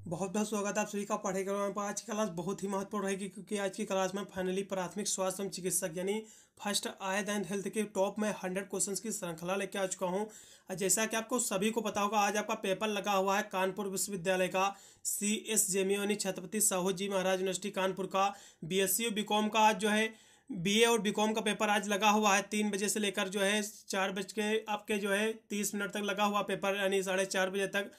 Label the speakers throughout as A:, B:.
A: बहुत बहुत स्वागत है आप सभी का पढ़ेगा पर आज की क्लास बहुत ही महत्वपूर्ण रहेगी क्योंकि आज की क्लास में फाइनली प्राथमिक स्वास्थ्य एवं चिकित्सक यानी फर्स्ट आयुर्वेद एंड हेल्थ के टॉप में 100 क्वेश्चंस की श्रृंखला लेके आ चुका हूं। जैसा कि आपको सभी को पता होगा, आज आपका पेपर लगा हुआ है कानपुर विश्वविद्यालय का CSJMU यानी छत्रपति साहू जी महाराज यूनिवर्सिटी कानपुर का BSc और BCom का। आज जो है BA और BCom का पेपर आज लगा हुआ है 3 बजे से लेकर जो है 4 बज के आपके जो है 30 मिनट तक लगा हुआ पेपर, यानी 4:30 बजे तक।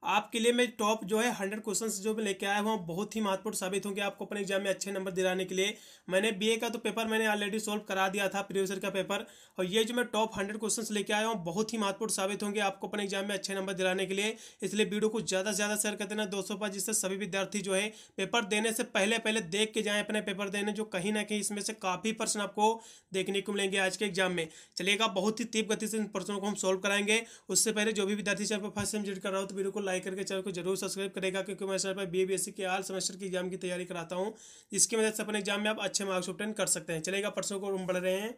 A: आपके लिए मैं टॉप जो है 100 क्वेश्चंस जो मैं लेके आया हूँ बहुत ही महत्वपूर्ण साबित होंगे आपको अपने एग्जाम में अच्छे नंबर दिलाने के लिए। मैंने BA का तो पेपर मैंने ऑलरेडी सॉल्व करा दिया था, प्रीवियस ईयर का पेपर, और ये जो मैं टॉप 100 क्वेश्चंस लेके आया हूँ बहुत ही महत्वपूर्ण साबित होंगे आपको अपने एग्जाम में अच्छे नंबर दिलाने के लिए। इसलिए वीडियो को ज़्यादा से ज़्यादा शेयर कर देना दोस्तों पर, जिससे सभी विद्यार्थी जो है पेपर देने से पहले पहले देख के जाएँ अपने पेपर देने, जो कहीं ना कहीं इसमें से काफ़ी प्रश्न आपको देखने को मिलेंगे आज के एग्जाम में। चलिएगा, बहुत ही तीव्र गति से इन प्रश्नों को हम सॉल्व कराएंगे। उससे पहले जो भी विद्यार्थी चैनल पर फर्स्ट टाइम विजिट कर रहा हो तो वीडियो को लाइक करके चैनल को जरूर सब्सक्राइब करेगा, क्योंकि मैं सर पर BA-BSc के ऑल सेमेस्टर की एग्जाम की तैयारी कराता हूं, जिसकी वजह से अपने एग्जाम में आप अच्छे मार्क्स ऑब्टेन कर सकते हैं। चलेगा, प्रश्नों को हम बढ़ रहे हैं।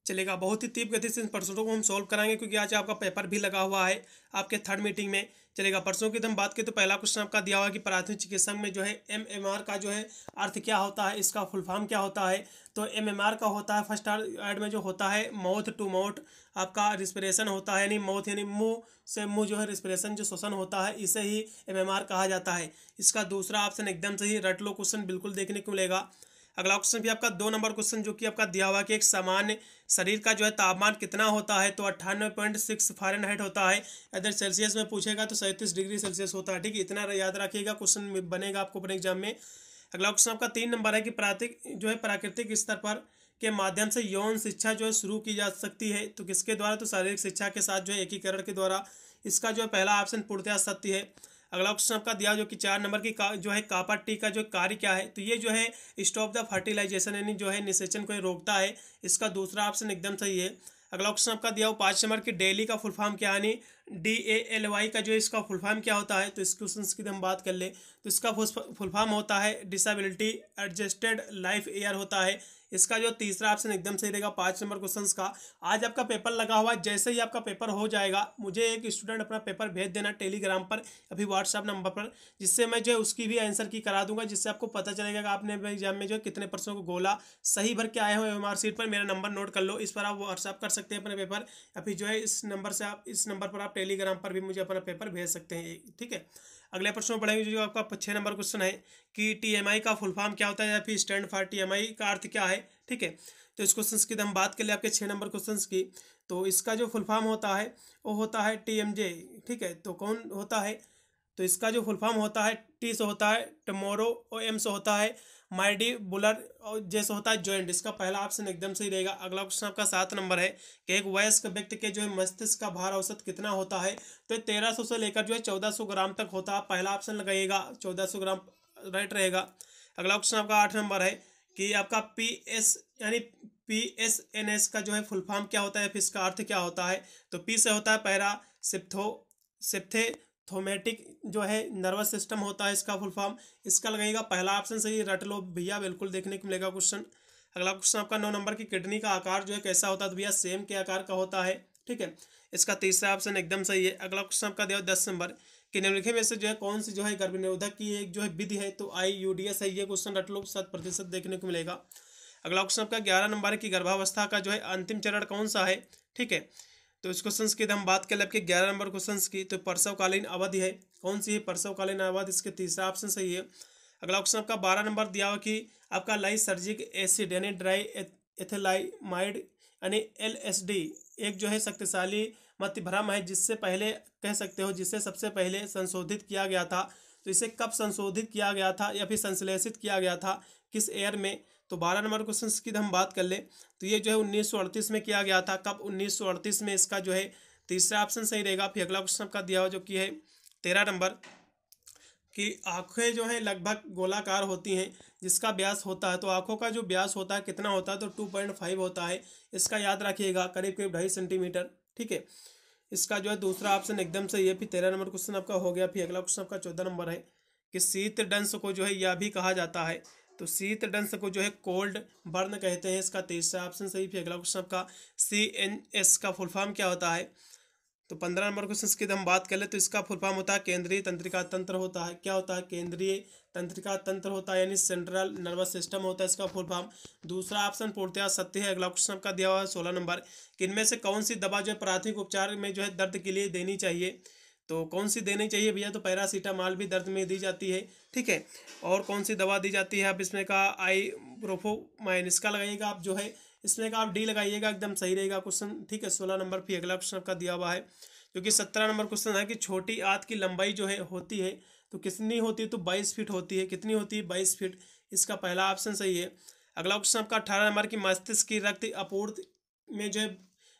A: चलेगा, बहुत ही तीव्र गति से इन प्रश्नों को हम सॉल्व कराएंगे क्योंकि आज आपका पेपर भी लगा हुआ है आपके थर्ड मीटिंग में। चलेगा, प्रश्नों की हम बात करें तो पहला क्वेश्चन आपका दिया हुआ है कि प्राथमिक चिकित्सक में जो है MMR का जो है अर्थ क्या होता है, इसका फुल फॉर्म क्या होता है। तो MMR का होता है फर्स्ट ऐड में जो होता है माउथ टू माउथ आपका रिस्पिरेशन होता है, यानी माउथ यानी मुंह से मुंह जो है रिस्पिरेशन जो श्वसन होता है, इसे ही MMR कहा जाता है। इसका दूसरा ऑप्शन एकदम सही, रट लो क्वेश्चन बिल्कुल देखने को मिलेगा। अगला क्वेश्चन भी आपका 2 नंबर क्वेश्चन जो कि आपका दिया हुआ कि एक सामान्य शरीर का जो है तापमान कितना होता है, तो 98.6 फ़ारेनहाइट होता है। अगर सेल्सियस में पूछेगा तो 37 डिग्री सेल्सियस होता है। ठीक है, इतना याद रखिएगा, क्वेश्चन बनेगा आपको अपने एग्जाम में। अगला क्वेश्चन आपका 3 नंबर है कि प्राकृतिक स्तर पर के माध्यम से यौन शिक्षा जो है शुरू की जा सकती है, तो किसके द्वारा, तो शारीरिक शिक्षा के साथ जो है एकीकरण के द्वारा। इसका जो है पहला ऑप्शन पूर्णतः सत्य है। अगला क्वेश्चन आपका दिया जो कि 4 नंबर की जो है कॉपर टी का जो कार्य क्या है, तो ये जो है स्टॉप द फर्टिलाइजेशन यानी जो है निषेचन को रोकता है। इसका दूसरा ऑप्शन एकदम सही है। अगला क्वेश्चन आपका दिया हुआ 5 नंबर की डेली का फुल फॉर्म क्या है, यानी DALY का जो है इसका फुल फॉर्म क्या होता है। तो इस क्वेश्चन की हम बात कर ले तो इसका फुल फॉर्म होता है डिसेबिलिटी एडजस्टेड लाइफ ईयर होता है। इसका जो तीसरा ऑप्शन एकदम सही रहेगा 5 नंबर क्वेश्चंस का। आज आपका पेपर लगा हुआ है, जैसे ही आपका पेपर हो जाएगा मुझे एक स्टूडेंट अपना पेपर भेज देना टेलीग्राम पर अभी व्हाट्सएप नंबर पर, जिससे मैं जो है उसकी भी आंसर की करा दूंगा, जिससे आपको पता चलेगा कि आपने एग्जाम में जो है कितने प्रश्नों को गोला सही भर के आए हो। MMR सीट पर मेरा नंबर नोट कर लो, इस पर आप व्हाट्सएप कर सकते हैं अपने पेपर, या फिर जो है इस नंबर पर आप टेलीग्राम पर भी मुझे अपना पेपर भेज सकते हैं। ठीक है, अगले प्रश्न में पढ़ेंगे जो आपका 6 नंबर क्वेश्चन है कि TMI का फुल फॉर्म क्या होता है, या फिर स्टैंड फॉर TMI का अर्थ क्या है। ठीक है, तो इस क्वेश्चन की हम बात कर ले आपके 6 नंबर क्वेश्चन की, तो इसका जो फुल फॉर्म होता है वो होता है TMJ। ठीक है, तो कौन होता है, तो इसका जो फुल फॉर्म होता है T से होता है टमोरो और M से होता है माइडी बुलर और J से होता है जॉइंट। इसका पहला ऑप्शन एकदम सही रहेगा। अगला क्वेश्चन आपका 7 नंबर है कि एक वयस्क व्यक्ति के जो है मस्तिष्क का भार औसत कितना होता है, तो 1300 से लेकर जो है 1400 ग्राम तक होता है। पहला ऑप्शन लगाइएगा 1400 ग्राम राइट रहेगा। अगला क्वेश्चन आपका 8 नंबर है कि आपका PS यानी PSNS का जो है फुल फॉर्म क्या होता है, फिर इसका अर्थ क्या होता है। तो P से होता है पैरा सिप्थेथोमेटिक जो है नर्वस सिस्टम होता है, इसका फुल फॉर्म। इसका लगेगा पहला ऑप्शन सही, रट लो भैया बिल्कुल देखने को मिलेगा क्वेश्चन। अगला क्वेश्चन आपका 9 नंबर की किडनी का आकार जो है कैसा होता है, तो भैया सेम के आकार का होता है। ठीक है, इसका तीसरा ऑप्शन एकदम सही है। अगला क्वेश्चन आपका दिया 10 नंबर कि निम्नलिखित में से जो है कौन सी जो है गर्भ निरोधक की एक जो है विधि है, तो IUDS है। ये क्वेश्चन रट लो 100% देखने को मिलेगा। अगला क्वेश्चन आपका 11 नंबर है कि गर्भावस्था का जो है अंतिम चरण कौन सा है। ठीक है, तो इस क्वेश्चन की हम बात करें आपके 11 नंबर क्वेश्चन की, तो प्रसवकालीन अवधि है, कौन सी है प्रसवकालीन अवधि, इसके तीसरा ऑप्शन सही है। अगला क्वेश्चन आपका 12 नंबर दिया हुआ कि आपका लाइसर्जिक एसिड यानी ड्राई एथिलामाइड यानी LSD एक जो है शक्तिशाली मध्यभ्रम है, जिससे पहले कह सकते हो जिसे सबसे पहले संशोधित किया गया था। तो इसे कब संशोधित किया गया था या फिर संश्लेषित किया गया था, किस ईयर में। तो 12 नंबर क्वेश्चन की हम बात कर ले तो ये जो है 1938 में किया गया था। कब, 1938 में। इसका जो है तीसरा ऑप्शन सही रहेगा। फिर अगला क्वेश्चन आपका दिया हुआ जो कि है 13 नंबर कि आंखें जो है लगभग गोलाकार होती हैं, जिसका व्यास होता है, तो आंखों का जो व्यास होता है कितना होता है, तो 2.5 होता है। इसका याद रखिएगा करीब करीब 2.5 सेंटीमीटर। ठीक है, इसका जो है दूसरा ऑप्शन एकदम सही है। फिर 13 नंबर क्वेश्चन आपका हो गया। फिर अगला क्वेश्चन आपका 14 नंबर है कि शीत दंश को जो है यह भी कहा जाता है, तो शीत दंश को जो है कोल्ड बर्न कहते हैं। इसका तीसरा ऑप्शन सही। फिर अगला क्वेश्चन आपका CNS का फुल फॉर्म क्या होता है, तो 15 नंबर क्वेश्चन की हम बात कर ले तो इसका फुल फॉर्म होता है केंद्रीय तंत्रिका तंत्र होता है। क्या होता है? केंद्रीय तंत्रिका तंत्र होता है, यानी सेंट्रल नर्वस सिस्टम होता है इसका फुल फॉर्म। दूसरा ऑप्शन पूर्णतः सत्य है। अगला क्वेश्चन आपका दिया हुआ है 16 नंबर कि इनमें से कौन सी दवा जो है प्राथमिक उपचार में जो है दर्द के लिए देनी चाहिए। तो कौन सी देनी चाहिए भैया? तो पैरासीटामॉल भी दर्द में दी जाती है, ठीक है। और कौन सी दवा दी जाती है? आप इसमें का आइब्रोफोमाइन, इसका लगाइएगा आप जो है, इसमें का आप डी लगाइएगा, एकदम सही रहेगा क्वेश्चन, ठीक है। 16 नंबर। फिर अगला क्वेश्चन आपका दिया हुआ है जो कि 17 नंबर क्वेश्चन है कि छोटी आंत की लंबाई जो है होती है तो कितनी होती है? तो 22 फीट होती है। कितनी होती है? 22 फीट। इसका पहला ऑप्शन सही है। अगला क्वेश्चन आपका 18 नंबर की मस्तिष्क की रक्त आपूर्ति में जो है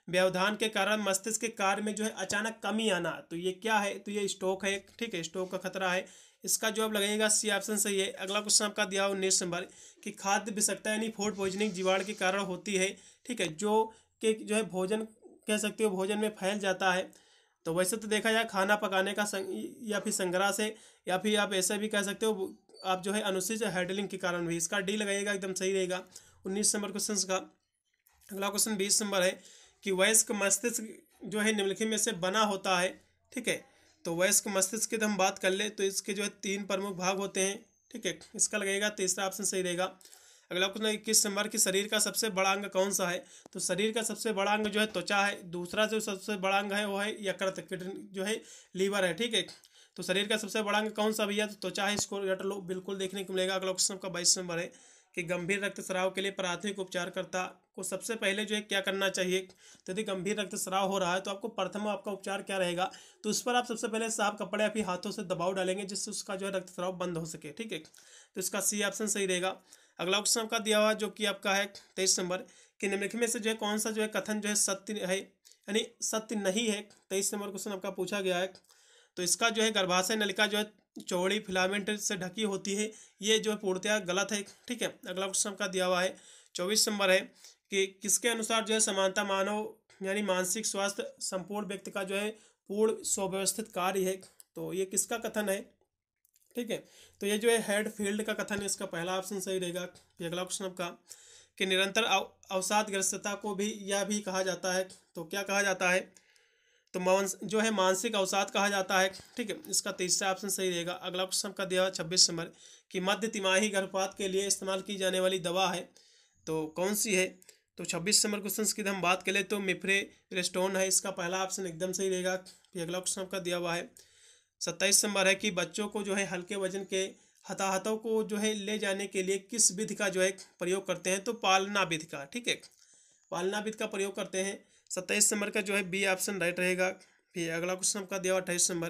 A: व्यवधान के कारण मस्तिष्क के कार्य में जो है अचानक कमी आना, तो ये क्या है? तो ये स्ट्रोक है, ठीक है, स्ट्रोक का खतरा है। इसका जवाब लगेगा सी ऑप्शन सही है। अगला क्वेश्चन आपका दिया हुआ 19 नंबर कि खाद्य विषाक्तता यानी फूड पॉइजनिंग जीवाणु के कारण होती है, ठीक है, जो कि जो है भोजन कह सकते हो भोजन में फैल जाता है। तो वैसे तो देखा जाए खाना पकाने का या फिर संग्रह से, या फिर आप ऐसा भी कह सकते हो आप जो है अनुचित हैंडलिंग के कारण भी। इसका डी लगाइएगा, एकदम सही रहेगा 19 नंबर क्वेश्चन का। अगला क्वेश्चन 20 नंबर है कि वयस्क मस्तिष्क जो है निम्नलिखित में से बना होता है, ठीक है। तो वयस्क मस्तिष्क की हम बात कर ले तो इसके जो है 3 प्रमुख भाग होते हैं, ठीक है। इसका लगेगा तीसरा ऑप्शन सही रहेगा। अगला क्वेश्चन 21 नंबर की शरीर का सबसे बड़ा अंग कौन सा है? तो शरीर का सबसे बड़ा अंग जो है त्वचा है। दूसरा जो सबसे बड़ा अंग है वो है यकृत, किडनी जो है लीवर है, ठीक है। तो शरीर का सबसे बड़ा अंग कौन सा भैया? तो त्वचा है, इसको रट लो, बिल्कुल देखने को मिलेगा। अगला क्वेश्चन का 22 नंबर है कि गंभीर रक्तस्राव के लिए प्राथमिक उपचारकर्ता को सबसे पहले जो है क्या करना चाहिए? तो यदि गंभीर रक्तस्राव हो रहा है तो आपको प्रथम आपका उपचार क्या रहेगा? तो उस पर आप सबसे पहले साफ कपड़े या फिर हाथों से दबाव डालेंगे जिससे उसका जो है रक्तस्राव बंद हो सके, ठीक है। तो इसका सी ऑप्शन सही रहेगा। अगला क्वेश्चन आपका दिया हुआ जो कि आपका है 23 नंबर कि निम्नलिखित में से जो है कौन सा जो है कथन जो है सत्य है यानी सत्य नहीं है। 23 नंबर क्वेश्चन आपका पूछा गया है। तो इसका जो है गर्भाशय नलिका जो है चौड़ी फिलामेंट से ढकी होती है, ये जो है पूर्णतया गलत है, ठीक है। अगला क्वेश्चन का दिया हुआ है 24 नंबर है कि किसके अनुसार जो है समानता मानव यानी मानसिक स्वास्थ्य संपूर्ण व्यक्ति का जो है पूर्ण सुव्यवस्थित कार्य है। तो ये किसका कथन है, ठीक है। तो ये जो है हेडफील्ड का कथन है, इसका पहला ऑप्शन सही रहेगा। फिर अगला क्वेश्चन आपका कि निरंतर अवसादग्रस्तता को भी यह भी कहा जाता है। तो क्या कहा जाता है? तो जो है मानसिक अवसाद कहा जाता है, ठीक है। इसका तीसरा ऑप्शन सही रहेगा। अगला क्वेश्चन का दिया 26 नंबर कि मध्य तिमाही गर्भपात के लिए इस्तेमाल की जाने वाली दवा है, तो कौन सी है? तो 26 नंबर क्वेश्चन की हम बात करें तो मिफ्रेस्टोन है, इसका पहला ऑप्शन एकदम सही रहेगा। फिर अगला क्वेश्चन आपका दिया हुआ है 27 नंबर है कि बच्चों को जो है हल्के वजन के हताहतों को जो है ले जाने के लिए किस विधि का जो है प्रयोग करते हैं? तो पालना विधि का, ठीक है, पालना विधि का प्रयोग करते हैं। 27 नंबर का जो है बी ऑप्शन राइट रहेगा। फिर अगला क्वेश्चन आपका दिया हुआ 28 नंबर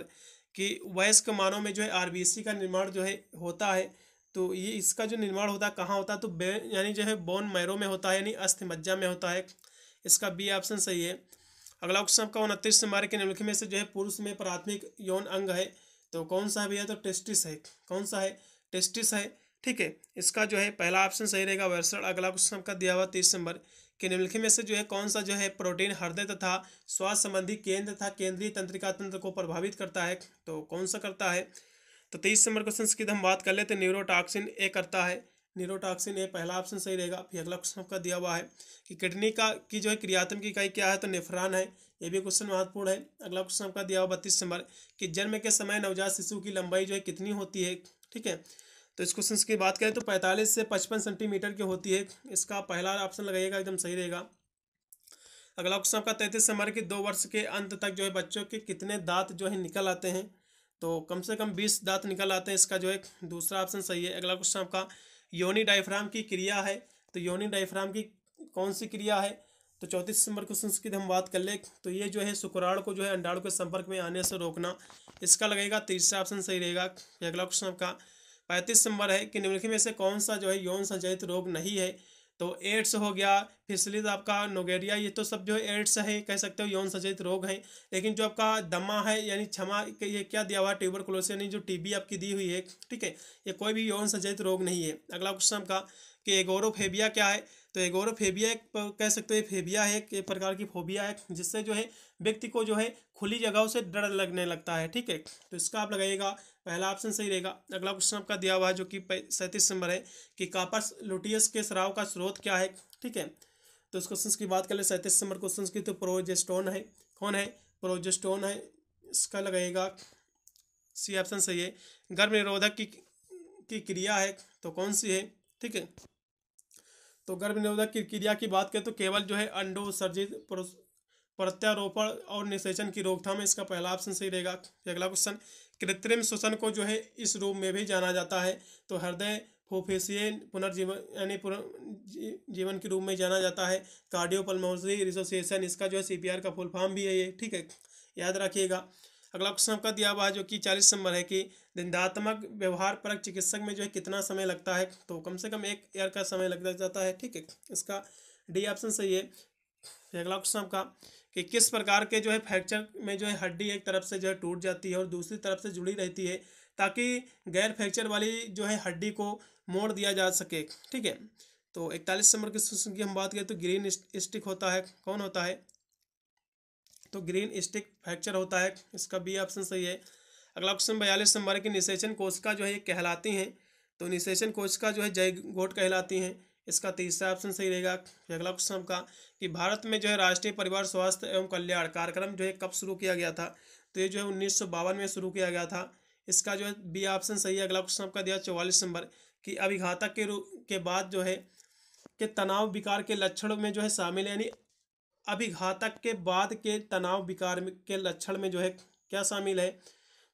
A: कि वयस्क मानव में जो है आरबीसी का निर्माण जो है होता है, तो ये इसका जो निर्माण होता है कहाँ होता है? तो यानी जो है बोन मैरो में होता है, यानी अस्थि मज्जा में होता है। इसका बी ऑप्शन सही है। अगला क्वेश्चन आपका 29 नंबर के निम्नलिखित में से जो है पुरुष में प्राथमिक यौन अंग है, तो कौन सा है भैया? तो टेस्टिस है। कौन सा है? टेस्टिस है, ठीक है। इसका जो है पहला ऑप्शन सही रहेगा वर्षण। अगला क्वेश्चन आपका दिया हुआ 30 नंबर कि निम्नलिखित में से जो है कौन सा जो है प्रोटीन हृदय तथा स्वास्थ्य संबंधी केंद्र तथा केंद्रीय तंत्रिका तंत्र को प्रभावित करता है? तो कौन सा करता है? तो 23 नंबर क्वेश्चन की हम बात कर लेते हैं न्यूरोटॉक्सिन ए करता है। न्यूरोटॉक्सिन ए पहला ऑप्शन सही रहेगा। फिर अगला क्वेश्चन आपका दिया हुआ है कि किडनी की जो है क्रियात्मक इकाई क्या है? तो नेफ्रॉन है, ये भी क्वेश्चन महत्वपूर्ण है। अगला क्वेश्चन आपका दिया हुआ 32 नंबर कि जन्म के समय नवजात शिशु की लंबाई जो है कितनी होती है, ठीक है। तो इस क्वेश्चन की बात करें तो 45 से 55 सेंटीमीटर की होती है। इसका पहला ऑप्शन लगेगा, एकदम सही रहेगा। अगला क्वेश्चन आपका 33 नंबर की 2 वर्ष के अंत तक जो है बच्चों के कितने दांत जो है निकल आते हैं? तो कम से कम 20 दांत निकल आते हैं, इसका जो है दूसरा ऑप्शन सही है। अगला क्वेश्चन आपका योनि डायफ्राम की क्रिया है, तो योनि डायफ्राम की कौन सी क्रिया है? तो 34 नंबर क्वेश्चन की हम बात कर ले तो ये जो है शुक्राणु को जो है अंडाणु के संपर्क में आने से रोकना, इसका लगेगा तीसरा ऑप्शन सही रहेगा। अगला क्वेश्चन आपका 35 नंबर है कि निम्नलिखित में से कौन सा जो है यौन संचयित रोग नहीं है? तो एड्स हो गया, फिर आपका नोगेरिया, ये तो सब जो है एड्स है, कह सकते हो यौन संचयित रोग हैं। लेकिन जो आपका दमा है यानी क्षमा, ये क्या दिया हुआ है? ट्यूबरकुलोसिस यानी जो टीबी आपकी दी हुई है, ठीक है, ये कोई भी यौन संचयित रोग नहीं है। अगला क्वेश्चन आपका कि एगोरोफेबिया क्या है? तो एगोरोफेबिया एक कह सकते हो फेबिया है, एक प्रकार की फोबिया है जिससे जो है व्यक्ति को जो है खुली जगहों से डर लगने लगता है, ठीक है। तो इसका आप लगाइएगा, पहला ऑप्शन सही रहेगा। अगला क्वेश्चन आपका दिया हुआ है जो कि 37 नंबर है कि कार्पस लुटियस के स्राव का स्रोत क्या है, ठीक है। तो इस क्वेश्चन की बात करें 37 नंबर क्वेश्चन की तो प्रोजेस्टेरोन है। कौन है? प्रोजेस्टेरोन है, इसका लगेगा सी ऑप्शन सही है। गर्भ निरोधक की क्रिया है तो कौन सी है, ठीक है। तो गर्भ निरोधक की क्रिया की बात करें तो केवल जो है अंडोत्सर्जित प्रत्यारोपण और निषेचन की रोकथाम है, इसका पहला ऑप्शन सही रहेगा। अगला क्वेश्चन, कृत्रिम श्वसन को जो है इस रूप में भी जाना जाता है तो हृदय फुफ्फुसीय पुनर्जीवन यानी जीवन के रूप में जाना जाता है। कार्डियोपल्मोनरी रिसोसिएशन, इसका जो है सीपीआर का फुल फॉर्म भी है ये, ठीक है, याद रखिएगा। अगला क्वेश्चन आपका दिया हुआ है जो कि 40 नंबर है कि निदात्मक व्यवहार परक चिकित्सक में जो है कितना समय लगता है, तो कम से कम 1 ईयर का समय लग जाता है, ठीक है, इसका डी ऑप्शन सही है। अगला क्वेश्चन आपका कि किस प्रकार के जो है फ्रैक्चर में जो है हड्डी एक तरफ से जो है टूट जाती है और दूसरी तरफ से जुड़ी रहती है ताकि गैर फ्रैक्चर वाली जो है हड्डी को मोड़ दिया जा सके, ठीक है। तो 41 नंबर के क्वेश्चन की हम बात करें तो ग्रीन स्टिक होता है, कौन होता है, तो ग्रीन स्टिक फ्रैक्चर होता है, इसका बी ऑप्शन सही है। अगला क्वेश्चन 42 नंबर की निषेचन कोशिका जो है ये कहलाती हैं, तो निषेचन कोशिका जो है जयगोट कहलाती हैं, इसका तीसरा ऑप्शन सही रहेगा। अगला क्वेश्चन आपका कि भारत में जो है राष्ट्रीय परिवार स्वास्थ्य एवं कल्याण कार्यक्रम जो है कब शुरू किया गया था, तो ये जो है 1952 में शुरू किया गया था, इसका जो है बी ऑप्शन सही है। अगला क्वेश्चन आपका दिया 44 नंबर कि अभिघातक के बाद जो है कि तनाव विकार के लक्षण में जो है शामिल है, यानी अभिघातक के बाद के तनाव विकार के लक्षण में जो है क्या शामिल है,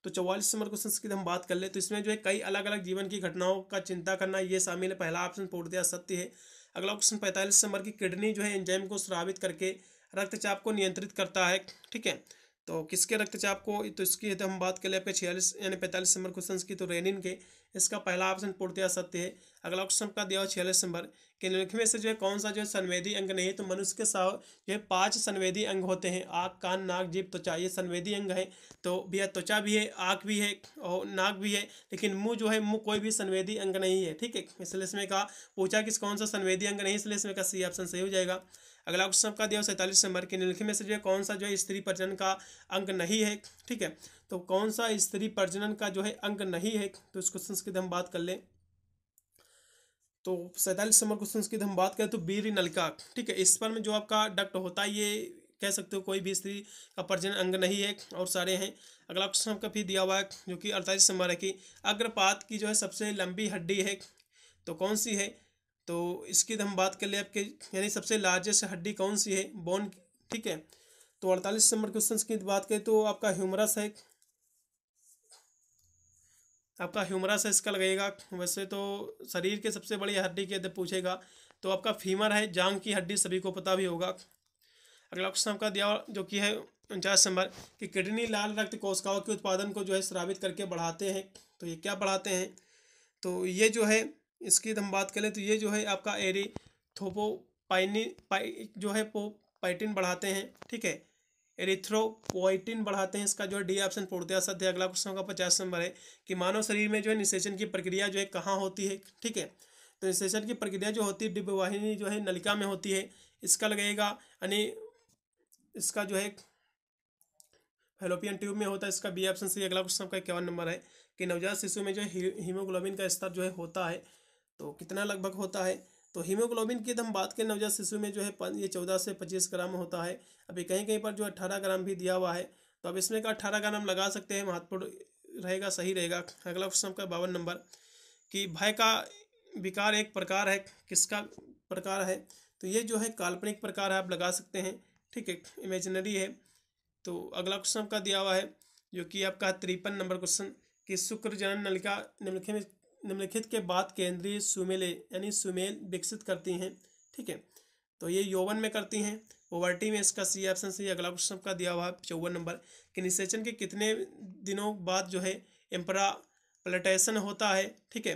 A: तो 44 नंबर क्वेश्चन की हम बात कर ले तो इसमें जो है कई अलग अलग जीवन की घटनाओं का चिंता करना ये शामिल है, पहला ऑप्शन पूर्णतः सत्य है। अगला क्वेश्चन 45 नंबर की किडनी जो है एंजाइम को स्रावित करके रक्तचाप को नियंत्रित करता है, ठीक है, तो किसके रक्तचाप को, तो इसकी तो हम बात कर ले आपके 46 यानी 45 नंबर क्वेश्चन की, तो रेनिन के, इसका पहला ऑप्शन पूर्णतः सत्य है। अगला क्वेश्चन का दिया हुआ 46 नंबर कि निम्नलिखित में से जो है कौन सा जो है संवेदी अंग नहीं है, तो मनुष्य के जो है 5 संवेदी अंग होते हैं, आँख, कान, नाक, जीभ, त्वचा, ये संवेदी अंग है। तो भैया त्वचा भी है, आँख भी है और नाक भी है, लेकिन मुंह जो है मुंह कोई भी संवेदी अंग नहीं है, ठीक है, इसलिए इसमें कहा पूछा किस कौन सा संवेदी अंग नहीं, इसलिए इसमें का सी ऑप्शन सही हो जाएगा। अगला क्वेश्चन का दिया 47 नंबर के निम्नलिखित में से जो है कौन सा जो है स्त्री प्रजनन का अंग नहीं है, ठीक है, तो कौन सा स्त्री प्रजनन का जो है अंग नहीं है, तो इस क्वेश्चन की हम बात कर लें तो 47 नंबर क्वेश्चन की हम बात करें तो वीर्य नलिका, ठीक है, इस पर में जो आपका डक्ट होता है ये कह सकते हो कोई भी स्त्री का प्रजनन अंग नहीं है और सारे हैं। अगला क्वेश्चन आपका फिर दिया हुआ है जो कि 48 नंबर है कि अग्रपात की जो है सबसे लंबी हड्डी है तो कौन सी है, तो इसकी हम बात कर ले आपके यानी सबसे लार्जेस्ट हड्डी कौन सी है, बोन, ठीक है। तो 48 नंबर क्वेश्चन की बात करें तो आपका ह्यूमरस है, आपका ह्यूमरस है, इसका लगेगा। वैसे तो शरीर के सबसे बड़ी हड्डी के अंदर पूछेगा तो आपका फीमर है, जांग की हड्डी सभी को पता भी होगा। अगला क्वेश्चन आपका दिया जो कि है 49 नंबर कि किडनी लाल रक्त कोशिकाओं के उत्पादन को जो है स्रावित करके बढ़ाते हैं, तो ये क्या बढ़ाते हैं, तो ये जो है इसकी हम बात करें तो ये जो है आपका जो है पोपाइटिन बढ़ाते हैं, ठीक है, एरिथ्रोपोइटिन बढ़ाते हैं, इसका जो है डी ऑप्शन पूर्णतः सत्य। अगला क्वेश्चन का 50 नंबर है कि मानव शरीर में जो है निषेचन की प्रक्रिया जो है कहाँ होती है, ठीक है, तो निषेचन की प्रक्रिया जो होती है डिंबवाहिनी जो है नलिका में होती है, इसका लगेगा यानी इसका जो है फैलोपियन ट्यूब में होता है, इसका बी ऑप्शन सही। अगला क्वेश्चन का 51 नंबर है कि नवजात शिशु में जो है हीमोग्लोबिन का स्तर जो है होता है तो कितना लगभग होता है, तो हीमोग्लोबिन की हम बात करें नवजात शिशु में जो है ये 14 से 25 ग्राम होता है, अभी कहीं कहीं पर जो 18 ग्राम भी दिया हुआ है, तो अब इसमें का 18 ग्राम लगा सकते हैं, महत्वपूर्ण रहेगा, सही रहेगा। अगला क्वेश्चन का 52 नंबर कि भय का विकार एक प्रकार है, किसका प्रकार है, तो ये जो है काल्पनिक प्रकार है, आप लगा सकते हैं, ठीक है, इमेजिनरी है। तो अगला क्वेश्चन का दिया हुआ है जो कि आपका 53 नंबर क्वेश्चन कि शुक्र जनन नलिका निम्नलिखित के बाद केंद्रीय सुमेले यानी सुमेल विकसित करती हैं, ठीक है, तो ये यौवन में करती हैं, ओवरटी में, इसका सी ऑप्शन सही। अगला क्वेश्चन का दिया हुआ है 54 नंबर कि निषेचन के कितने दिनों बाद जो है इम्प्लांटेशन होता है, ठीक है,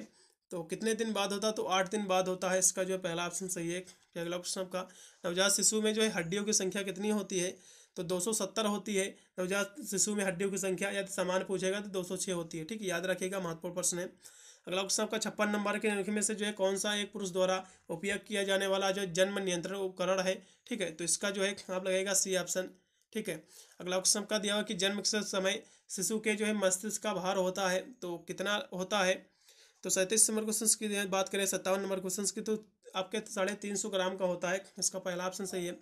A: तो कितने दिन बाद होता है, तो 8 दिन बाद होता है, इसका जो है पहला ऑप्शन सही है। अगला क्वेश्चन का नवजात शिशु में जो है हड्डियों की संख्या कितनी होती है, तो 270 होती है नवजात शिशु में हड्डियों की संख्या, यदि समान पूछेगा तो 206 होती है, ठीक है, याद रखिएगा, महत्वपूर्ण प्रश्न है। अगला क्वेश्चन आपका 56 नंबर के निम्नलिखित में से जो है कौन सा एक पुरुष द्वारा उपयोग किया जाने वाला जो जन्म नियंत्रण उपकरण है, ठीक है, तो इसका जो है आप लगेगा सी ऑप्शन, ठीक है। अगला क्वेश्चन का दिया हुआ कि जन्म के समय शिशु के जो है मस्तिष्क का भार होता है तो कितना होता है, तो 37 नंबर क्वेश्चन की बात करें 57 नंबर क्वेश्चन की तो आपके 350 ग्राम का होता है, इसका पहला ऑप्शन सही है।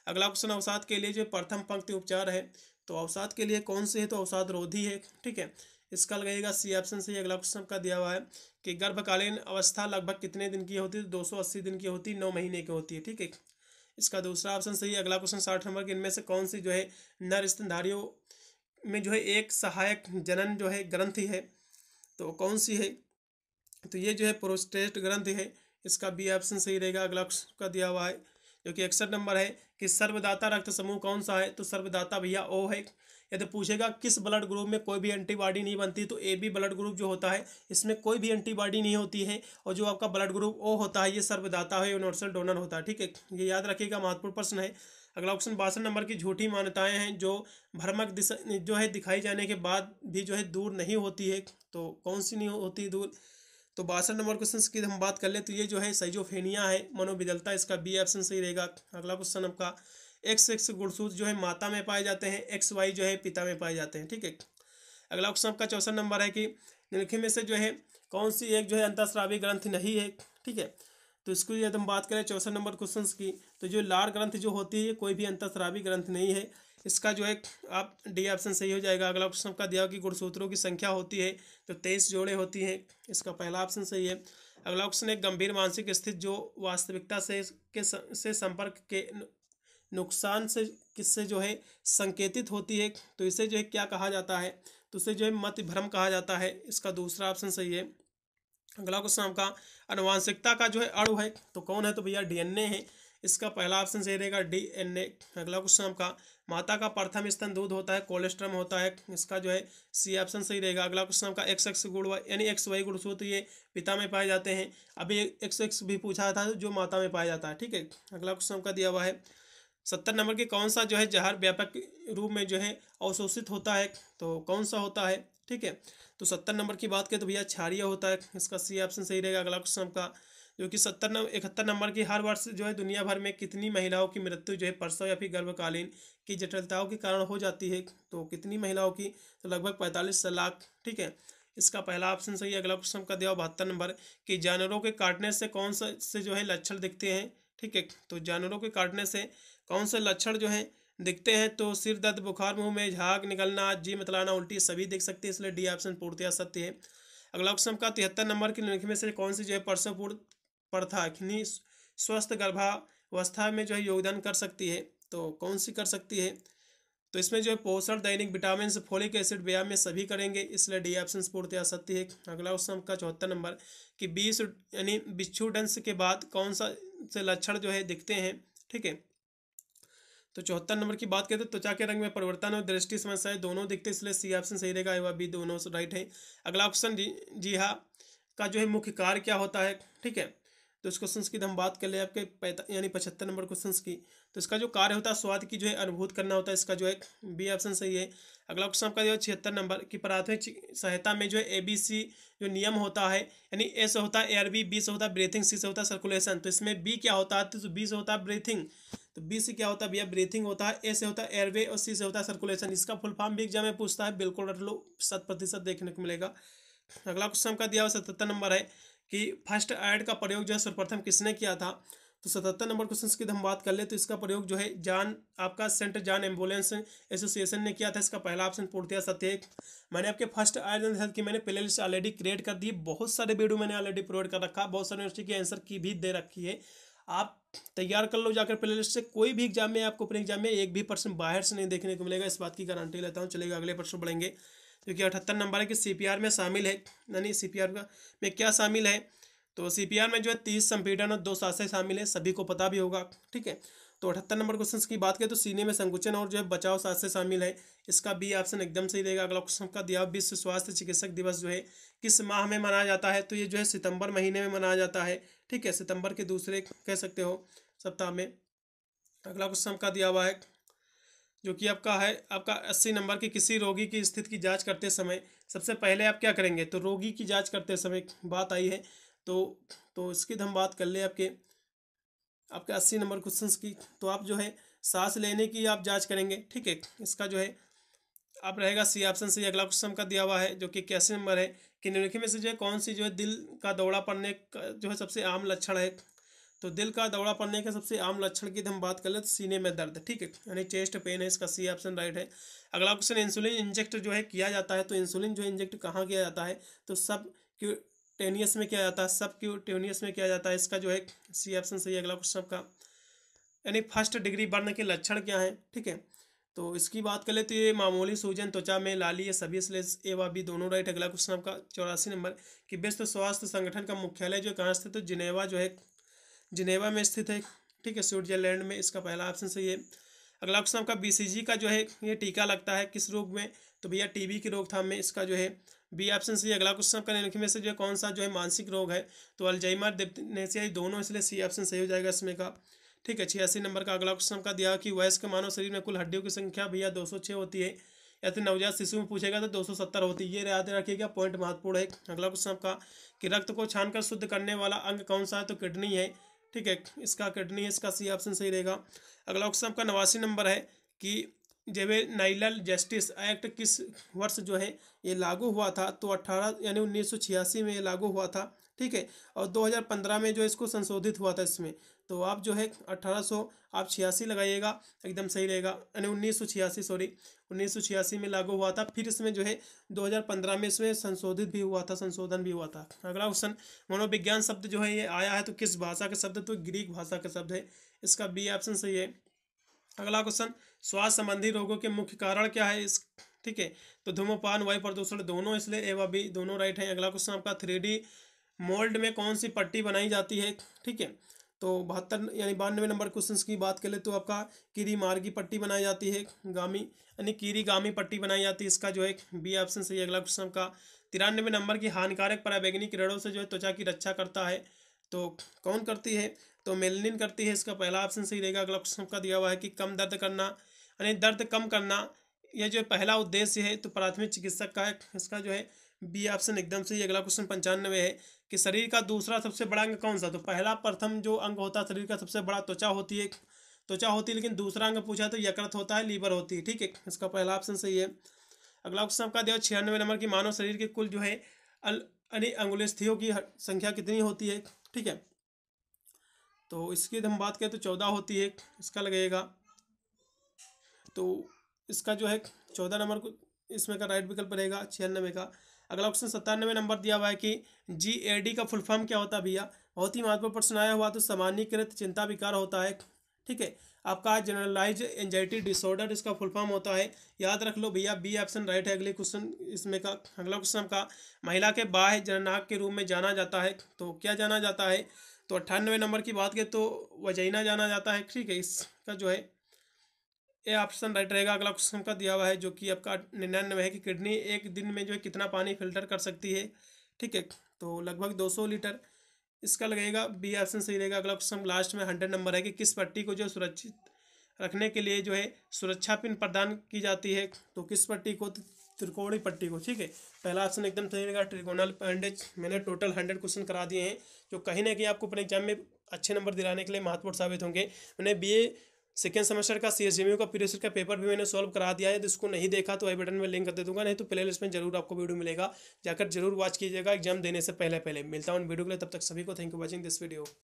A: अगला क्वेश्चन अवसाद के लिए जो प्रथम पंक्ति उपचार है तो अवसाद के लिए कौन सी है, तो अवसाद रोधी है। ठीक है, इसका लगेगा सी ऑप्शन सही। अगला क्वेश्चन का दिया हुआ है कि गर्भकालीन अवस्था लगभग कितने दिन की होती है, 280 दिन की होती है, 9 महीने की होती है। ठीक है, इसका दूसरा ऑप्शन सही है। अगला क्वेश्चन 60 नंबर के, इनमें से कौन सी जो है नर स्तनधारियों में जो है एक सहायक जनन जो है ग्रंथि है, तो कौन सी है, तो ये जो है प्रोस्टेट ग्रंथि है। इसका बी ऑप्शन सही रहेगा। अगला क्वेश्चन का दिया हुआ है जो कि 61 नंबर है कि सर्वदाता रक्त समूह कौन सा है, तो सर्वदाता भैया ओ है। यदि पूछेगा किस ब्लड ग्रुप में कोई भी एंटीबॉडी नहीं बनती, तो ए बी ब्लड ग्रुप जो होता है इसमें कोई भी एंटीबॉडी नहीं होती है, और जो आपका ब्लड ग्रुप ओ होता है ये सर्वदाता है, यूनिवर्सल डोनर होता है। ठीक है, ये याद रखिएगा, महत्वपूर्ण प्रश्न है। अगला क्वेश्चन 62 नंबर की, झूठी मान्यताएं हैं जो भ्रामक दिशा जो है दिखाई जाने के बाद भी जो है दूर नहीं होती है, तो कौन सी नहीं होती दूर, तो 62 नंबर क्वेश्चन की हम बात कर ले तो ये जो है साइजोफ्रेनिया है, मनोविदलता, इसका बी ऑप्शन सही रहेगा। अगला क्वेश्चन आपका एक्स गुणसूत्र जो है माता में पाए जाते हैं, एक्स वाई जो है पिता में पाए जाते हैं। ठीक है, अगला क्वेश्चन आपका 64 नंबर है कि निम्नलिखित में से जो है कौन सी एक जो है अंतःस्रावी ग्रंथि नहीं है। ठीक है, तो इसको यदि हम बात करें 64 नंबर क्वेश्चन की, तो जो लार ग्रंथि जो होती है कोई भी अंतःस्रावी ग्रंथि नहीं है, इसका जो है आप डी ऑप्शन सही हो जाएगा। अगला क्वेश्चन का दिया कि गुणसूत्रों की संख्या होती है तो 23 जोड़े होती है, इसका पहला ऑप्शन सही है। अगला क्वेश्चन एक गंभीर मानसिक स्थिति जो वास्तविकता से संपर्क के नुकसान से किससे जो है संकेतित होती है, तो इसे जो है क्या कहा जाता है, तो इसे जो है मति भ्रम कहा जाता है, इसका दूसरा ऑप्शन सही है। अगला क्वेश्चन आपका अनुवांशिकता का जो है अणु है तो कौन है, तो भैया डीएनए है, इसका पहला ऑप्शन सही रहेगा डीएनए। अगला क्वेश्चन आपका माता का प्रथम स्तन दूध होता है, कोलेस्ट्रम होता है, इसका जो है सी ऑप्शन सही रहेगा। अगला क्वेश्चन आपका एक्स गुण यानी एक्स वाई गुणसूत्र ये पिता में पाए जाते हैं, अभी एक्स भी पूछा था जो माता में पाया जाता है। ठीक है, अगला क्वेश्चन आपका दिया हुआ है 70 नंबर की, कौन सा जो है जहर व्यापक रूप में जो है अवशोषित होता है, तो कौन सा होता है। ठीक है, तो 70 नंबर की बात करें तो भैया क्षारीय होता है, इसका सी ऑप्शन सही रहेगा। अगला क्वेश्चन का जो कि 71 नंबर की, हर वर्ष जो है दुनिया भर में कितनी महिलाओं की मृत्यु जो है प्रसव या फिर गर्भकालीन की जटिलताओं के कारण हो जाती है, तो कितनी महिलाओं की, तो लगभग 45 लाख। ठीक है, इसका पहला ऑप्शन सही है। अगला क्वेश्चन का दिया 72 नंबर कि जानवरों के काटने से कौन से जो है लक्षण दिखते हैं। ठीक है, तो जानवरों के काटने से कौन से लक्षण जो है दिखते हैं, तो सिर दर्द, बुखार, मुंह में झाग निकलना, जी मितलाना, उल्टी सभी देख सकते हैं, इसलिए डी ऑप्शन पूर्णतया सत्य है। अगला क्वेश्चन का 73 नंबर की, निम्नलिखित में से कौन सी जो है प्रसवपूर्व प्रथा स्वस्थ गर्भावस्था में जो है योगदान कर सकती है, तो कौन सी कर सकती है, तो इसमें जो है पोषण, दैनिक विटामिन, फोलिक एसिड, व्यायाम में सभी करेंगे, इसलिए डी ऑप्शन पूर्णतया सत्य है। अगला क्वेश्चन का 74 नंबर कि 20 यानी बिच्छू डंस के बाद कौन सा से लक्षण जो है दिखते हैं। ठीक है, तो 74 नंबर की बात करें तो त्वचा के रंग में परिवर्तन और दृष्टि समस्याएं दोनों दिखते, इसलिए सी ऑप्शन सही रहेगा, वह भी दोनों राइट है। अगला ऑप्शन जी हाँ का जो है मुख्य कार्य क्या होता है। ठीक है, तो इस क्वेश्चन की हम बात कर ले आपके यानी 75 नंबर क्वेश्चन की, तो इसका जो कार्य होता है स्वाद की जो है अनुभूत करना होता है, इसका जो है बी ऑप्शन सही है। अगला क्वेश्चन आपका जो है 76 नंबर की, प्राथमिक सहायता में जो है ABC जो नियम होता है, यानी ए से होता है एयरबी, बी से होता है ब्रीथिंग, सी से होता है सर्कुलेशन, तो इसमें बी क्या होता है, तो बी से होता है ब्रीथिंग, तो बी से क्या होता है भैया ब्रीथिंग होता है, ए से होता है एयरवे और सी से होता है सर्कुलेशन। इसका फुल फॉर्म भी एग्जाम में पूछता है, बिल्कुल रट लो, 100% देखने को मिलेगा। अगला क्वेश्चन का दिया हुआ 77 नंबर है कि फर्स्ट एड का प्रयोग जो है सर्वप्रथम किसने किया था, तो 77 नंबर क्वेश्चन की हम बात कर ले तो इसका प्रयोग जो है जान आपका सेंट जॉन एम्बुलेंस एसोसिएशन ने किया था, इसका पहला ऑप्शन पूर्णतया सत्य है। मैंने आपके फर्स्ट एड एंड हेल्थ की मैंने प्ले लिस्ट ऑलरेडी क्रिएट कर दी, बहुत सारे वीडियो मैंने ऑलरेडी प्रोवाइड कर रखा, बहुत सारे यूनिवर्सिटी की आंसर की भी दे रखी है, आप तैयार कर लो जाकर प्ले लिस्ट से, कोई भी एग्जाम में आपको अपने एग्जाम में 1% बाहर से नहीं देखने को मिलेगा, इस बात की गारंटी लेता हूँ। चलेगा अगले प्रश्न बढ़ेंगे, जो कि 78 नंबर है कि CPR में शामिल है, यानी CPR में क्या शामिल है, तो CPR में जो है 30 संपीड़न और 2 सांसें शामिल है, सभी को पता भी होगा। ठीक है, तो 78 नंबर क्वेश्चन की बात करें तो सीने में संकुचन और जो है बचाव सांसें शामिल है, इसका बी ऑप्शन एकदम सही रहेगा। अगला क्वेश्चन का दिया विश्व स्वास्थ्य चिकित्सक दिवस जो है किस माह में मनाया जाता है, तो ये जो है सितंबर महीने में मनाया जाता है। ठीक है, सितंबर के दूसरे कह सकते हो सप्ताह में। अगला क्वेश्चन का दिया हुआ है जो कि आपका है आपका 80 नंबर की, किसी रोगी की स्थिति की जांच करते समय सबसे पहले आप क्या करेंगे, तो रोगी की जांच करते समय बात आई है, तो इसकी हम बात कर ले आपके 80 नंबर क्वेश्चन की, तो आप जो है सांस लेने की आप जांच करेंगे। ठीक है, इसका जो है आप रहेगा सी ऑप्शन से। अगला क्वेश्चन का दिया हुआ है जो कि 81 नंबर है कि निम्नलिखित में से जो है कौन सी जो है दिल का दौरा पड़ने का जो है सबसे आम लक्षण है, तो दिल का दौरा पड़ने के सबसे आम लक्षण की हम बात कर ले तो सीने में दर्द, ठीक है, यानी चेस्ट पेन है, इसका सी ऑप्शन राइट है। अगला क्वेश्चन, इंसुलिन इंजेक्ट जो है किया जाता है, तो इंसुलिन जो इंजेक्ट कहाँ किया जाता है, तो सब क्यूटेनियस में किया जाता है, सब क्यूटेनियस में किया जाता है, इसका जो है सी ऑप्शन सही है अगला क्वेश्चन का। यानी फर्स्ट डिग्री बर्न के लक्षण क्या है, ठीक है, तो इसकी बात करें तो ये मामूली सूजन, त्वचा में लाली, ये सभी स्लेस ए व बी दोनों राइट। अगला क्वेश्चन आपका 84 नंबर कि विश्व स्वास्थ्य संगठन का मुख्यालय जो कहाँ स्थित है, तो जिनेवा जो है, जिनेवा में स्थित है, ठीक है, स्विट्जरलैंड में, इसका पहला ऑप्शन सही है। अगला क्वेश्चन आपका बीसीजी का जो है ये टीका लगता है किस रोग में, तो भैया टीबी की रोकथाम में, इसका जो है बी ऑप्शन सही है। अगला क्वेश्चन आपका निम्नलिखित में से जो है कौन सा जो है मानसिक रोग है, तो अल्जाइमर, डिमेंशिया, दोनों, इसलिए सी ऑप्शन सही हो जाएगा इसमें का, ठीक है। 86 नंबर का अगला क्वेश्चन का दिया कि वयस्क मानव शरीर में कुल हड्डियों की संख्या भैया 206 होती है, या फिर नवजात शिशु में पूछेगा तो 270 होती है, ये याद रखिएगा, पॉइंट महत्वपूर्ण है। अगला क्वेश्चन आपका कि रक्त को छानकर शुद्ध करने वाला अंग कौन सा है, तो किडनी है, ठीक है, इसका किडनी है, इसका सी ऑप्शन सही रहेगा। अगला क्वेश्चन आपका 89 नंबर है कि जुवेनाइल जस्टिस एक्ट किस वर्ष जो है ये लागू हुआ था, तो 18 यानी 1986 में ये लागू हुआ था, ठीक है, और 2015 में जो इसको संशोधित हुआ था इसमें, तो आप जो है 1800 आप 86 लगाइएगा, एकदम सही रहेगा, यानी 1986, सॉरी 1986 में लागू हुआ था, फिर इसमें जो है 2015 में इसमें संशोधित भी हुआ था, संशोधन भी हुआ था। अगला क्वेश्चन, मनोविज्ञान शब्द जो है ये आया है तो किस भाषा के शब्द, तो ग्रीक भाषा के शब्द है, इसका बी ऑप्शन सही है। अगला क्वेश्चन, स्वास्थ्य संबंधी रोगों के मुख्य कारण क्या है, इस, ठीक है, तो धूम्रपान, वायु प्रदूषण, दोनों, इसलिए ए व बी दोनों राइट है। अगला क्वेश्चन आपका 3D मोल्ड में कौन सी पट्टी बनाई जाती है, ठीक है, तो 72 यानी 92 नंबर क्वेश्चन की बात करें तो आपका कीरी मार्गी पट्टी बनाई जाती है, गामी यानी कीरी गामी पट्टी बनाई जाती है, इसका जो है बी ऑप्शन सही है। अगला क्वेश्चन का 93 नंबर की हानिकारक पराबैंगनी किरणों से जो है त्वचा की रक्षा करता है, तो कौन करती है, तो मेलनिन करती है, इसका पहला ऑप्शन सही रहेगा। अगला क्वेश्चन का दिया हुआ है कि कम दर्द करना यानी दर्द कम करना, यह जो पहला उद्देश्य है तो प्राथमिक चिकित्सक का है, इसका जो है बी ऑप्शन एकदम सही। अगला क्वेश्चन 95 है कि शरीर का दूसरा सबसे बड़ा अंग कौन सा, तो पहला प्रथम जो अंग होता है शरीर का सबसे बड़ा त्वचा होती है, लेकिन दूसरा अंग पूछा तो यकृत होता है, लीवर होती है, ठीक है, इसका पहला ऑप्शन सही है। अगला क्वेश्चन आपका दिया 96 नंबर की मानव शरीर के कुल जो है अंगुलियों की संख्या कितनी होती है, ठीक है, तो इसकी हम बात करें तो 14 होती है, इसका लगेगा, तो इसका जो है 14 नंबर को इसमें का राइट विकल्प रहेगा 96 का। अगला क्वेश्चन 97 नंबर दिया हुआ है कि GAD का फुल फॉर्म क्या होता है भैया, बहुत ही महत्वपूर्ण प्रश्न आया हुआ, तो सामान्यीकृत चिंता विकार होता है, ठीक है, आपका जनरलाइज एंजाइटी डिसऑर्डर इसका फुल फॉर्म होता है, याद रख लो भैया, बी ऑप्शन राइट है। अगले क्वेश्चन इसमें का अगला क्वेश्चन का महिला के बाह्य जननांग के रूप में जाना जाता है, तो क्या जाना जाता है, तो 98 नंबर की बात करें तो वजाइना जाना जाता है, ठीक है, इसका जो है ये ऑप्शन राइट रहेगा। अगला क्वेश्चन का दिया हुआ है जो कि आपका 99 है कि किडनी एक दिन में जो है कितना पानी फिल्टर कर सकती है, ठीक है, तो लगभग 200 लीटर, इसका लगेगा बी ऑप्शन सही रहेगा। अगला क्वेश्चन लास्ट में 100 नंबर है कि किस पट्टी को जो सुरक्षित रखने के लिए जो है सुरक्षा पिन प्रदान की जाती है, तो किस पट्टी को, त्रिकोणीय पट्टी को, ठीक है, पहला ऑप्शन एकदम सही रहेगा, ट्रिगोनल बैंडेज। मैंने टोटल 100 क्वेश्चन करा दिए हैं जो कहीं ना कहीं आपको अपने एग्जाम में अच्छे नंबर दिलाने के लिए महत्वपूर्ण साबित होंगे। मैंने BA सेकेंड सेमेस्टर का CSGMU का प्रीवियस का पेपर भी मैंने सॉल्व करा दिया है, तो इसको नहीं देखा तो आई बटन में लिंक कर दे दूंगा, नहीं तो प्ले लिस्ट में जरूर आपको वीडियो मिलेगा, जाकर जरूर वॉच कीजिएगा एग्जाम देने से पहले। मिलता हूँ वीडियो के लिए, तब तक सभी को thank you watching this video.